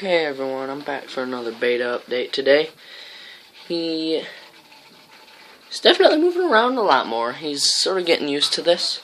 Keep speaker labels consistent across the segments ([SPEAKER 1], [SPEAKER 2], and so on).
[SPEAKER 1] Hey everyone, I'm back for another beta update today. He's definitely moving around a lot more. He's sort of getting used to this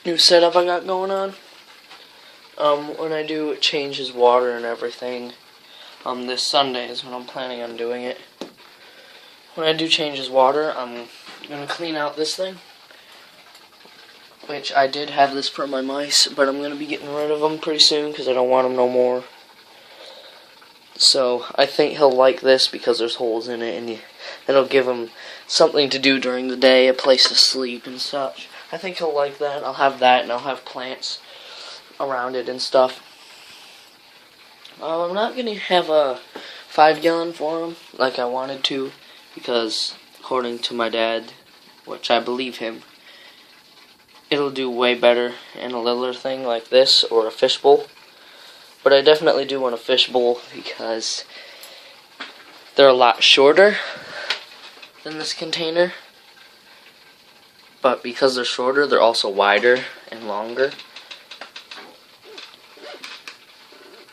[SPEAKER 1] new setup I got going on. When I do change his water and everything, this Sunday is when I'm planning on doing it. When I do change his water, I'm going to clean out this thing. Which I did have this for my mice, but I'm going to be getting rid of them pretty soon because I don't want them no more. So I think he'll like this because there's holes in it and it'll give him something to do during the day, a place to sleep and such. I think he'll like that. I'll have that and I'll have plants around it and stuff. I'm not going to have a 5-gallon for him like I wanted to because according to my dad, which I believe him, it'll do way better in a littler thing like this or a fishbowl. But I definitely do want a fishbowl because they're a lot shorter than this container. But because they're shorter, they're also wider and longer.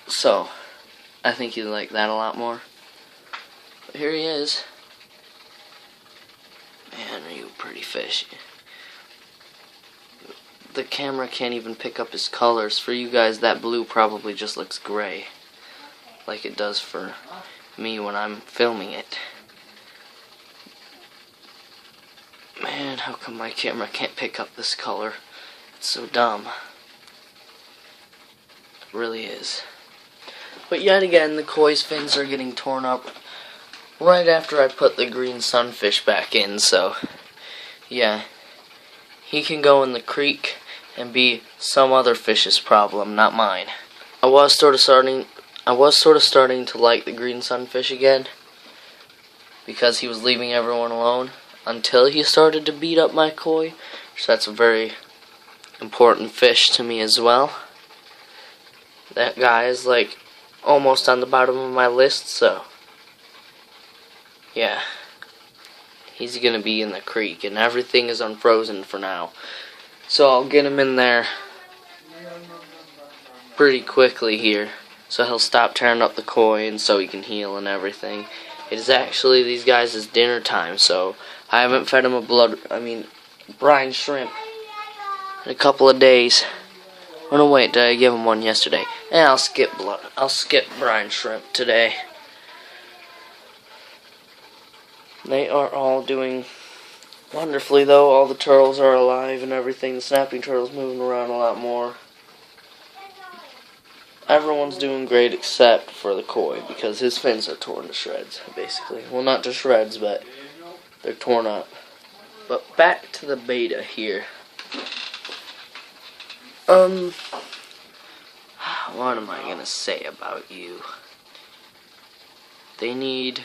[SPEAKER 1] So, I think you'd like that a lot more. But here he is. Man, are you a pretty fish. The camera can't even pick up his colors. For you guys, that blue probably just looks gray, like it does for me when I'm filming it. Man, how come my camera can't pick up this color? It's so dumb. It really is. But yet again, the koi's fins are getting torn up right after I put the green sunfish back in, so yeah. He can go in the creek and be some other fish's problem, not mine. I was sort of starting to like the green sunfish again because he was leaving everyone alone until he started to beat up my koi. So that's a very important fish to me as well. That guy is like almost on the bottom of my list, so yeah. He's gonna be in the creek, and everything is unfrozen for now. So I'll get him in there pretty quickly here. So he'll stop tearing up the koi, and so he can heal and everything. It is actually these guys' dinner time, so I haven't fed him brine shrimp in a couple of days. Oh no, wait, did I give him one yesterday? I'll skip brine shrimp today. They are all doing wonderfully, though. All the turtles are alive and everything. The snapping turtle's moving around a lot more. Everyone's doing great except for the koi because his fins are torn to shreds, basically. Well, not to shreds, but they're torn up. But back to the beta here. What am I gonna say about you? They need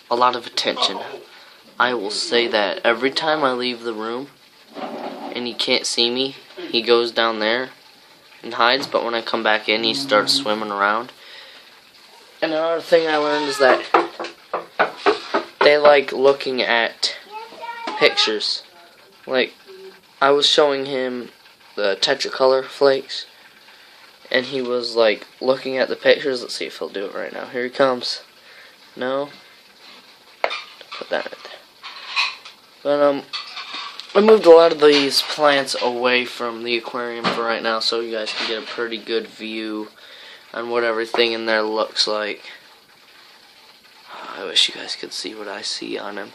[SPEAKER 1] a lot of attention. I will say that every time I leave the room and he can't see me, he goes down there and hides, but when I come back in, he starts swimming around. And another thing I learned is that they like looking at pictures. Like, I was showing him the Tetracolor flakes, and he was like looking at the pictures. Let's see if he'll do it right now. Here he comes. No? Put that right there. But I moved a lot of these plants away from the aquarium for right now, so you guys can get a pretty good view on what everything in there looks like. I wish you guys could see what I see on him.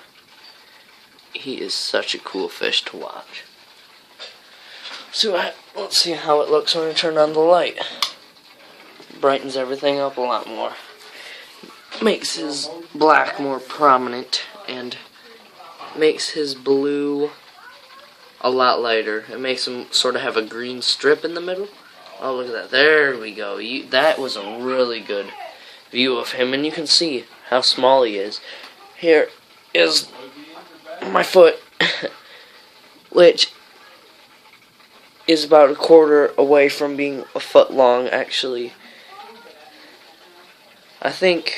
[SPEAKER 1] He is such a cool fish to watch. So let's see how it looks when I turn on the light. Brightens everything up a lot more. Makes his black more prominent and makes his blue a lot lighter. It makes him sort of have a green strip in the middle. Oh, look at that. There we go. That was a really good view of him, and you can see how small he is. Here is my foot, which is about a quarter away from being a foot long, actually. I think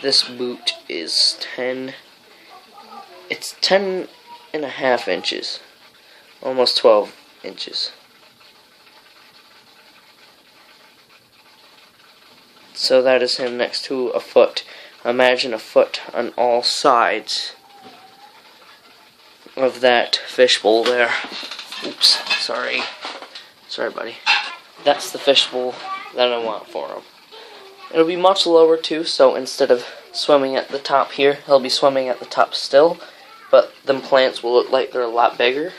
[SPEAKER 1] this boot is 10 and a half inches. Almost 12 inches. So that is him next to a foot. Imagine a foot on all sides of that fishbowl there. Oops, sorry. Sorry, buddy. That's the fishbowl that I want for him. It'll be much lower too, so instead of swimming at the top here, he'll be swimming at the top still, but them plants will look like they're a lot bigger.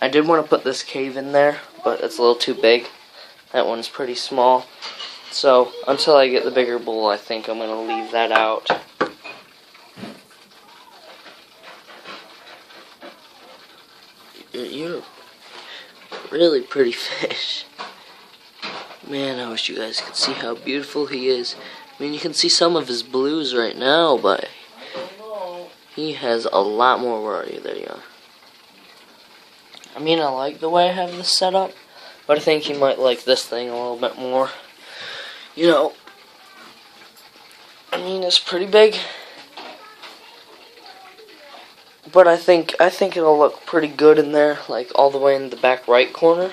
[SPEAKER 1] I did want to put this cave in there, but it's a little too big. That one's pretty small. So, until I get the bigger bowl, I think I'm going to leave that out. You're a really pretty fish. Man, I wish you guys could see how beautiful he is. I mean, you can see some of his blues right now, but he has a lot more. Where are you? There you are. I mean, I like the way I have this set up, but I think he might like this thing a little bit more. You know, I mean, it's pretty big, but I think it'll look pretty good in there, like all the way in the back right corner.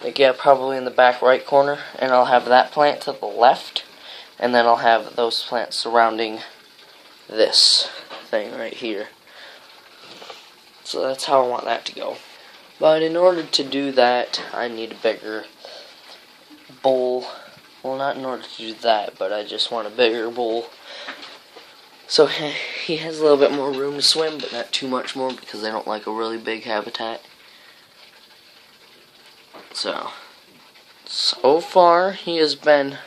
[SPEAKER 1] Like, yeah, probably in the back right corner, and I'll have that plant to the left, and then I'll have those plants surrounding this thing right here. So that's how I want that to go. But in order to do that, I need a bigger bowl. Well, not in order to do that, but I just want a bigger bowl. So he has a little bit more room to swim, but not too much more because they don't like a really big habitat. So far he has been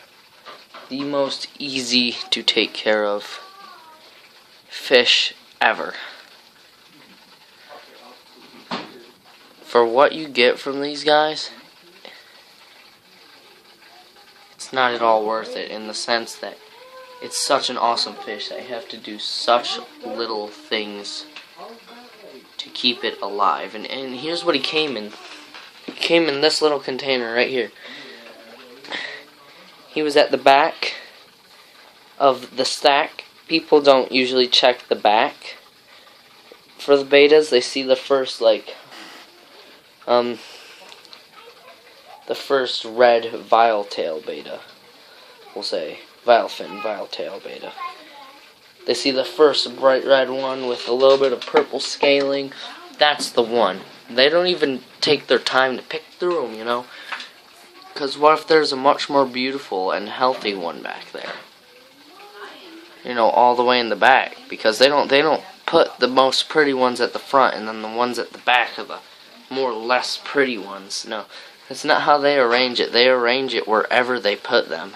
[SPEAKER 1] the most easy to take care of fish ever. For what you get from these guys, it's not at all worth it, in the sense that it's such an awesome fish that you have to do such little things to keep it alive. And here's what he came in. He came in this little container right here. He was at the back of the stack. People don't usually check the back for the betas. They see the first, like, the first red viletail beta, we'll say. Vilefin viletail beta. They see the first bright red one with a little bit of purple scaling. That's the one. They don't even take their time to pick through them, you know. Because what if there's a much more beautiful and healthy one back there? You know, all the way in the back. Because they don't put the most pretty ones at the front, and then the ones at the back are the more less pretty ones. No, that's not how they arrange it. They arrange it wherever they put them.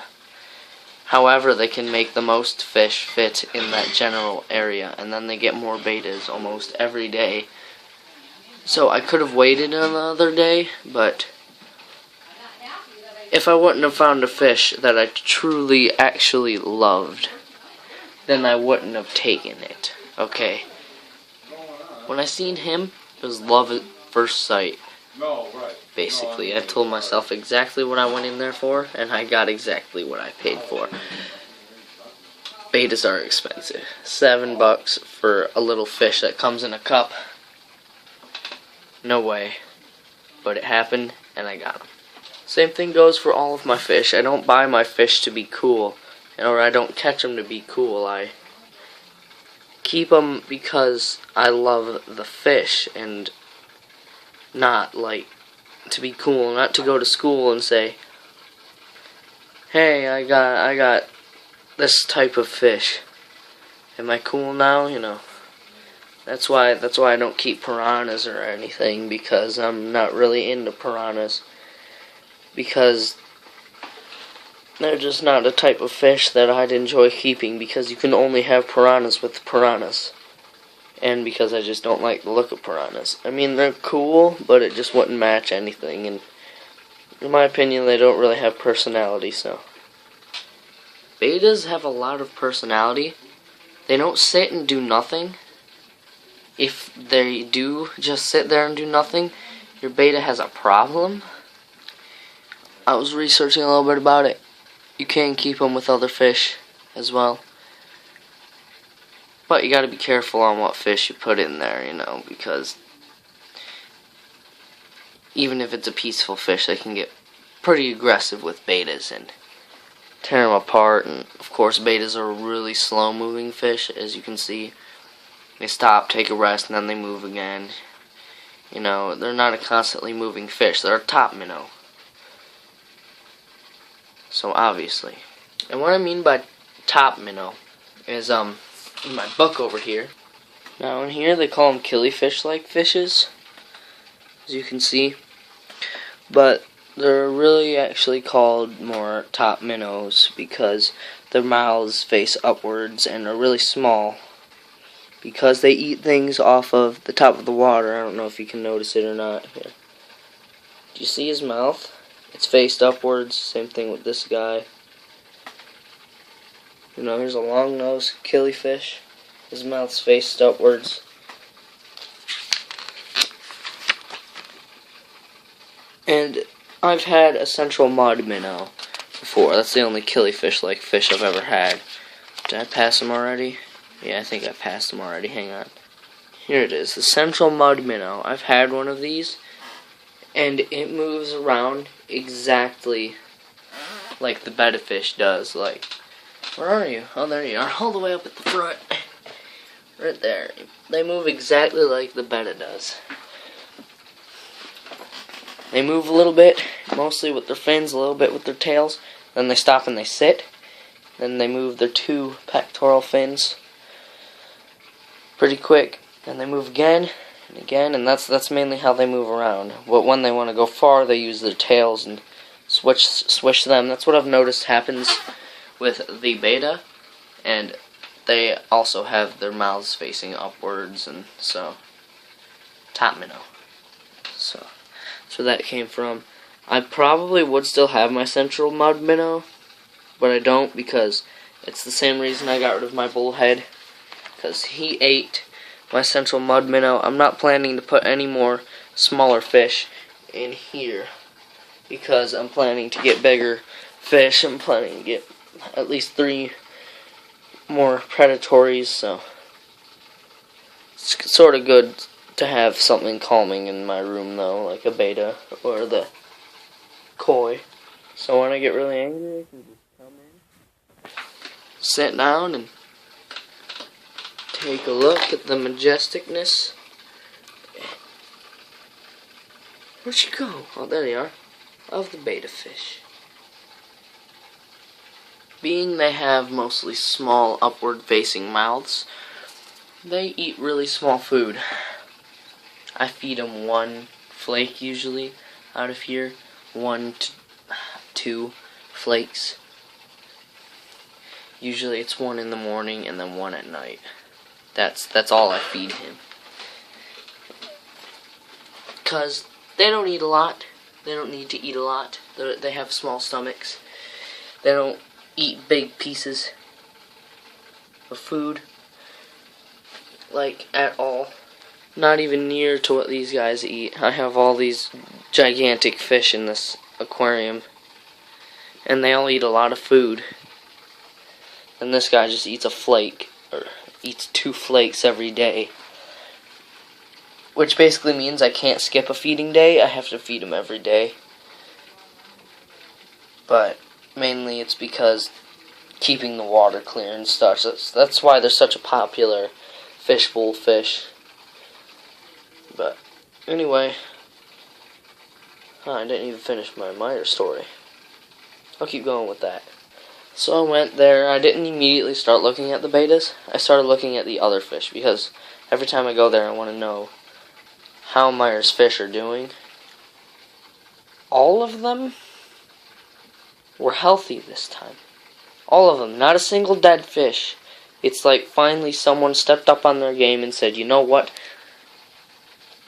[SPEAKER 1] However, they can make the most fish fit in that general area, and then they get more betas almost every day. So I could have waited another day, but if I wouldn't have found a fish that I truly actually loved, then I wouldn't have taken it. Okay. When I seen him, it was love at first sight. Basically, I told myself exactly what I went in there for, and I got exactly what I paid for. Betas are expensive. $7 for a little fish that comes in a cup. No way. But it happened, and I got them. Same thing goes for all of my fish. I don't buy my fish to be cool, or I don't catch them to be cool. I keep them because I love the fish, and not like to be cool, not to go to school and say, hey, I got this type of fish. Am I cool now? You know. That's why I don't keep piranhas or anything, because I'm not really into piranhas. Because they're just not a type of fish that I'd enjoy keeping, because you can only have piranhas with piranhas. And because I just don't like the look of piranhas. I mean, they're cool, but it just wouldn't match anything. And in my opinion, they don't really have personality, so. Betas have a lot of personality. They don't sit and do nothing. If they do just sit there and do nothing, your beta has a problem. I was researching a little bit about it. You can keep them with other fish as well. But you gotta be careful on what fish you put in there, you know, because even if it's a peaceful fish, they can get pretty aggressive with betas, and tear them apart. And of course, bettas are really slow moving fish, as you can see. They stop, take a rest, and then they move again. You know, they're not a constantly moving fish. They're a top minnow. So obviously. And what I mean by top minnow is in my book over here. Now in here they call them killifish-like fishes, as you can see. But they're really actually called more top minnows because their mouths face upwards and are really small. Because they eat things off of the top of the water. I don't know if you can notice it or not here. Do you see his mouth? It's faced upwards. Same thing with this guy. You know, here's a long-nosed killifish. His mouth's faced upwards. And I've had a central mud minnow before. That's the only killifish-like fish I've ever had. Did I pass him already? Yeah, I think I passed him already. Hang on. Here it is, the central mud minnow. I've had one of these, and it moves around exactly like the betta fish does. Like, where are you? Oh, there you are, all the way up at the front. Right there. They move exactly like the betta does. They move a little bit, mostly with their fins, a little bit with their tails. Then they stop and they sit. Then they move their two pectoral fins pretty quick. Then they move again and again, and that's mainly how they move around. But when they want to go far, they use their tails and swish them. That's what I've noticed happens with the betta, and they also have their mouths facing upwards, and so top minnow. So that's where that came from. I probably would still have my central mud minnow, but I don't because it's the same reason I got rid of my bullhead, because he ate my central mud minnow. I'm not planning to put any more smaller fish in here because I'm planning to get bigger fish. I'm planning to get at least 3 more predatories, so it's sort of good to have something calming in my room though, like a betta or the koi. So when I get really angry, I can just come in, sit down, and take a look at the majesticness. Where'd you go? Oh, there you are. Of the betta fish. Being they have mostly small upward facing mouths, they eat really small food. I feed them 1 flake usually out of here, 1 to 2 flakes. Usually it's 1 in the morning and then 1 at night. That's all I feed him. 'Cause they don't eat a lot. They don't need to eat a lot. They have small stomachs. They don't eat big pieces of food, like, at all. Not even near to what these guys eat. I have all these gigantic fish in this aquarium, and they all eat a lot of food. And this guy just eats a flake, or eats 2 flakes every day. Which basically means I can't skip a feeding day. I have to feed him every day. But mainly it's because keeping the water clear and stuff. That's why they're such a popular fishbowl fish. But anyway, I didn't even finish my miter story. I'll keep going with that. So I went there. I didn't immediately start looking at the bettas. I started looking at the other fish because every time I go there I want to know how Myers fish are doing. All of them were healthy this time. All of them. Not a single dead fish. It's like finally someone stepped up on their game and said, you know what?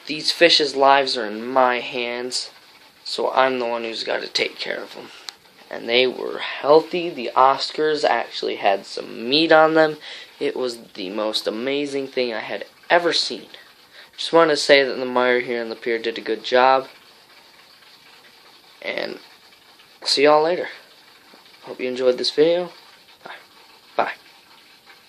[SPEAKER 1] These fish's lives are in my hands, so I'm the one who's got to take care of them. And they were healthy. The Oscars actually had some meat on them. It was the most amazing thing I had ever seen. Just wanted to say that the mire here on the pier did a good job. And see y'all later. Hope you enjoyed this video.